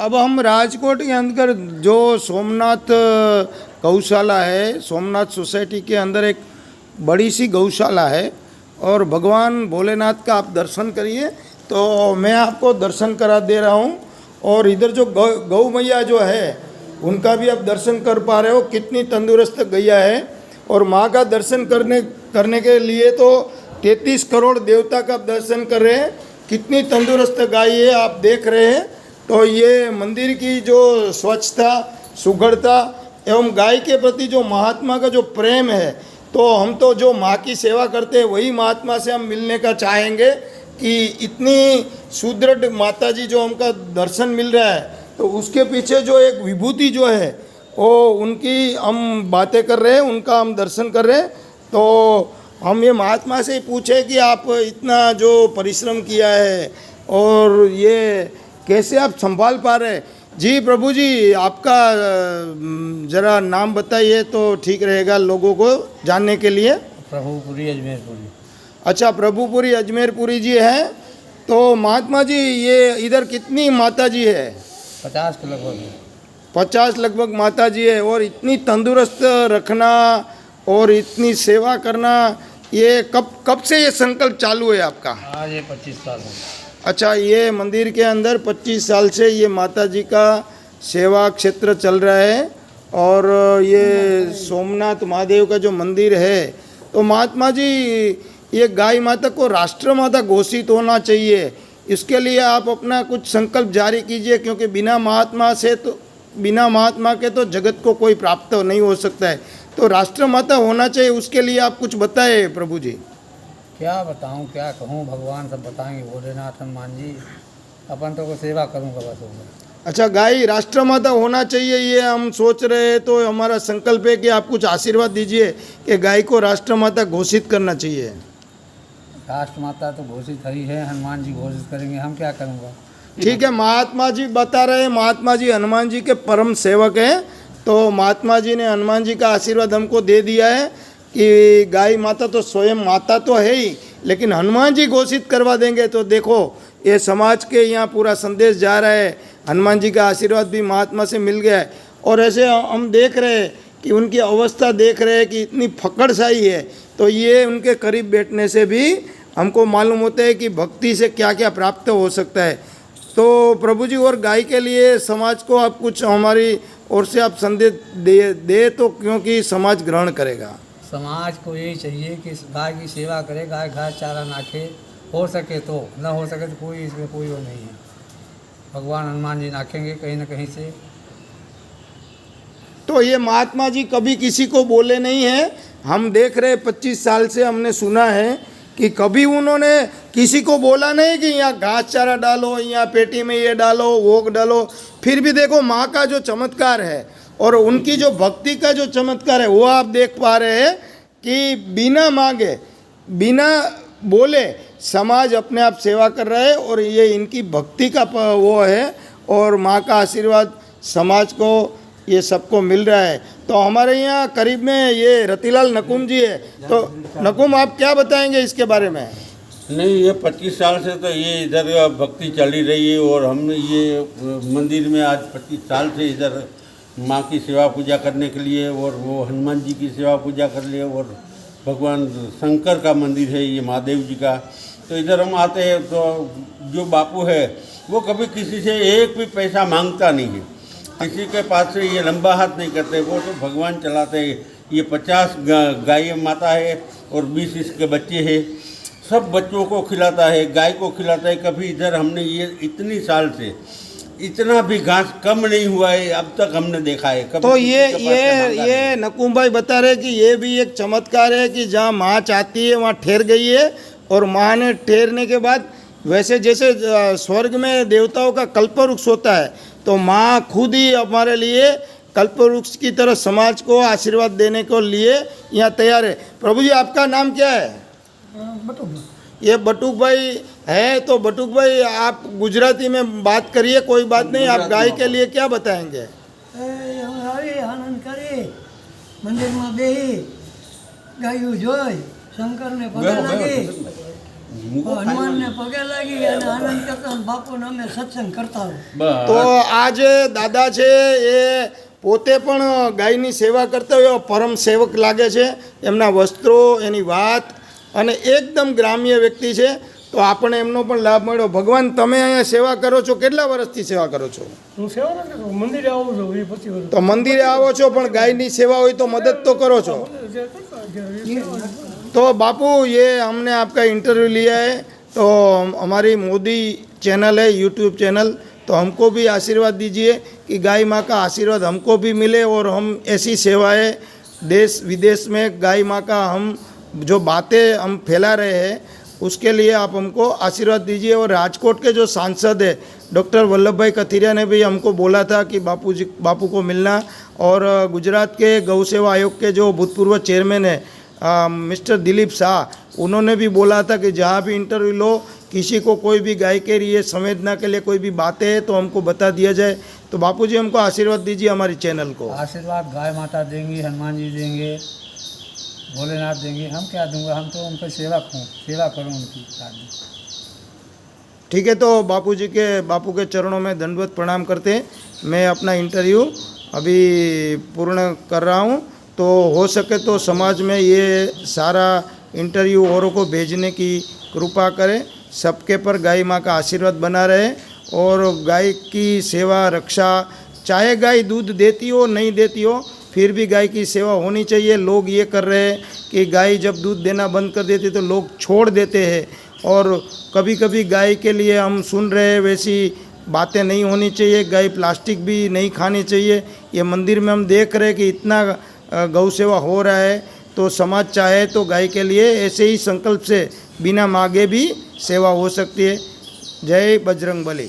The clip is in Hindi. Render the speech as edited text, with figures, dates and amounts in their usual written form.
अब हम राजकोट के अंदर जो सोमनाथ गौशाला है, सोमनाथ सोसाइटी के अंदर एक बड़ी सी गौशाला है और भगवान भोलेनाथ का आप दर्शन करिए। तो मैं आपको दर्शन करा दे रहा हूँ और इधर जो गौ मैया जो है उनका भी आप दर्शन कर पा रहे हो। कितनी तंदुरुस्त गैया है और माँ का दर्शन करने के लिए तो 33 करोड़ देवता का आप दर्शन कर रहे हैं। कितनी तंदुरुस्त गाय है आप देख रहे हैं। तो ये मंदिर की जो स्वच्छता, सुघड़ता एवं गाय के प्रति जो महात्मा का जो प्रेम है, तो हम तो जो माँ की सेवा करते हैं वही महात्मा से हम मिलने का चाहेंगे कि इतनी सुदृढ़ माता जी जो हमका दर्शन मिल रहा है, तो उसके पीछे जो एक विभूति जो है वो उनकी हम बातें कर रहे हैं, उनका हम दर्शन कर रहे हैं। तो हम ये महात्मा से ही पूछे कि आप इतना जो परिश्रम किया है और ये कैसे आप संभाल पा रहे हैं। जी प्रभु जी, आपका ज़रा नाम बताइए तो ठीक रहेगा लोगों को जानने के लिए। प्रभुपुरी अजमेरपुरी। अच्छा, प्रभुपुरी अजमेरपुरी जी हैं। तो महात्मा जी ये इधर कितनी माता जी है? 50 के लगभग है। 50 लगभग माता जी है। और इतनी तंदुरुस्त रखना और इतनी सेवा करना, ये कब से ये संकल्प चालू है आपका? आज ये 25 साल हो। अच्छा, ये मंदिर के अंदर 25 साल से ये माता जी का सेवा क्षेत्र चल रहा है और ये सोमनाथ महादेव का जो मंदिर है, तो महात्मा जी ये गाय माता को राष्ट्र माता घोषित होना चाहिए। इसके लिए आप अपना कुछ संकल्प जारी कीजिए, क्योंकि बिना महात्मा के तो जगत को कोई प्राप्त नहीं हो सकता है। तो राष्ट्र माता होना चाहिए, उसके लिए आप कुछ बताए प्रभु जी। क्या बताऊं, क्या कहूं, भगवान सब बताएंगे, भोलेनाथ हनुमान जी। अपन तो को सेवा करूंगा बस होगा। अच्छा, गाय राष्ट्र माता होना चाहिए ये हम सोच रहे हैं। तो हमारा संकल्प है कि आप कुछ आशीर्वाद दीजिए कि गाय को राष्ट्र माता घोषित करना चाहिए। राष्ट्र माता तो घोषित ही है, हनुमान जी घोषित करेंगे, हम क्या करूँगा। ठीक है, महात्मा जी बता रहे हैं, महात्मा जी हनुमान जी के परम सेवक हैं। तो महात्मा जी ने हनुमान जी का आशीर्वाद हमको दे दिया है कि गाय माता तो स्वयं माता तो है ही, लेकिन हनुमान जी घोषित करवा देंगे। तो देखो ये समाज के यहाँ पूरा संदेश जा रहा है। हनुमान जी का आशीर्वाद भी महात्मा से मिल गया है। और ऐसे हम देख रहे हैं कि उनकी अवस्था देख रहे हैं कि इतनी फकड़साई है। तो ये उनके करीब बैठने से भी हमको मालूम होता है कि भक्ति से क्या क्या प्राप्त हो सकता है। तो प्रभु जी, और गाय के लिए समाज को आप कुछ हमारी ओर से आप संदेश दे तो, क्योंकि समाज ग्रहण करेगा। समाज को यही चाहिए कि गाय की सेवा करे, गाय घास चारा नाखे, हो सके तो, न हो सके तो कोई इसमें कोई वो नहीं है। भगवान हनुमान जी नाखेंगे कहीं ना कहीं से। तो ये महात्मा जी कभी किसी को बोले नहीं है। हम देख रहे 25 साल से हमने सुना है कि कभी उन्होंने किसी को बोला नहीं कि यहाँ घास चारा डालो, यहाँ पेटी में ये डालो, वो डालो। फिर भी देखो माँ का जो चमत्कार है और उनकी जो भक्ति का जो चमत्कार है वो आप देख पा रहे हैं कि बिना मांगे, बिना बोले समाज अपने आप सेवा कर रहा है। और ये इनकी भक्ति का वो है और माँ का आशीर्वाद समाज को ये सबको मिल रहा है। तो हमारे यहाँ करीब में ये रतिलाल नकुम जी है। तो नकुम, आप क्या बताएंगे इसके बारे में? नहीं, ये 25 साल से तो ये इधर भक्ति चली रही है और हम ये मंदिर में आज 25 साल से इधर माँ की सेवा पूजा करने के लिए और वो हनुमान जी की सेवा पूजा कर लिए। और भगवान शंकर का मंदिर है ये, महादेव जी का। तो इधर हम आते हैं तो जो बापू है वो कभी किसी से एक भी पैसा मांगता नहीं है, किसी के पास से ये लंबा हाथ नहीं करते। वो तो भगवान चलाते हैं। ये 50 गाय माता है और 20 इसके बच्चे हैं। सब बच्चों को खिलाता है, गाय को खिलाता है। कभी इधर हमने ये इतनी साल से इतना भी घास कम नहीं हुआ है अब तक हमने देखा है। कभी तो ये नकुम भाई बता रहे कि ये भी एक चमत्कार है कि जहाँ माँ चाहती है वहाँ ठहर गई है। और माँ ने ठहरने के बाद, वैसे जैसे स्वर्ग में देवताओं का कल्पवृक्ष होता है, तो माँ खुद ही हमारे लिए कल्पवृक्ष की तरह समाज को आशीर्वाद देने को लिए यहाँ तैयार है। प्रभु जी, आपका नाम क्या है? ये बटुक भाई है। तो बटुक भाई, आप गुजराती में बात करिए, कोई बात नहीं। आप गाय के लिए क्या बताएंगे? आनंद करे मंदिर में बेही गायु जोई शंकर ने पता लगे હનુમાનને પગે લાગી અને આનંદ કરતા અને બાપુને અમે સત્સંગ કરતા હોય. તો बस આ જે દાદા છે એ પોતે પણ ગાયની સેવા કરતા હોય એવા પરમ સેવક લાગે છે. એમના વસ્ત્રો, એની વાત અને એકદમ ગ્રામ્ય વ્યક્તિ છે. તો આપણે એમનો પણ લાભ મળ્યો. ભગવાન, તમે અહીંયા સેવા કરો છો, કેટલા વર્ષથી સેવા કરો છો? હું સેવા નથી કરતો, મંદિરે આવું છું 20-25 વર્ષ. તો મંદિરે આવો છો પણ ગાયની સેવા હોય તો મદદ તો કરો છો. જે કરતા જે સેવા तो बापू, ये हमने आपका इंटरव्यू लिया है, तो हमारी मोदी चैनल है, यूट्यूब चैनल, तो हमको भी आशीर्वाद दीजिए कि गाय माँ का आशीर्वाद हमको भी मिले और हम ऐसी सेवाएं देश विदेश में गाय माँ का हम जो बातें हम फैला रहे हैं उसके लिए आप हमको आशीर्वाद दीजिए. और राजकोट के जो सांसद है डॉक्टर वल्लभ भाई कथीरिया ने भी हमको बोला था कि बापू को मिलना. और गुजरात के गौ सेवा आयोग के जो भूतपूर्व चेयरमैन है मिस्टर दिलीप शाह, उन्होंने भी बोला था कि जहाँ भी इंटरव्यू लो, किसी को कोई भी गाय के लिए संवेदना के लिए कोई भी बातें हैं तो हमको बता दिया जाए. तो बापूजी, हमको आशीर्वाद दीजिए हमारी चैनल को. आशीर्वाद गाय माता देंगी, हनुमान जी देंगे, भोलेनाथ देंगे. हम क्या दूंगा, हम तो उनका सेवा करूँ उनकी. ठीक है, तो बापू के चरणों में दंडवत प्रणाम करते हैं. मैं अपना इंटरव्यू अभी पूर्ण कर रहा हूँ. तो हो सके तो समाज में ये सारा इंटरव्यू औरों को भेजने की कृपा करें. सबके पर गाय माँ का आशीर्वाद बना रहे और गाय की सेवा रक्षा, चाहे गाय दूध देती हो नहीं देती हो, फिर भी गाय की सेवा होनी चाहिए. लोग ये कर रहे हैं कि गाय जब दूध देना बंद कर देती तो लोग छोड़ देते हैं. और कभी कभी गाय के लिए हम सुन रहे हैं वैसी बातें नहीं होनी चाहिए. गाय प्लास्टिक भी नहीं खानी चाहिए. ये मंदिर में हम देख रहे हैं कि इतना गौ सेवा हो रहा है, तो समाज चाहे तो गाय के लिए ऐसे ही संकल्प से बिना मांगे भी सेवा हो सकती है. जय बजरंग बली.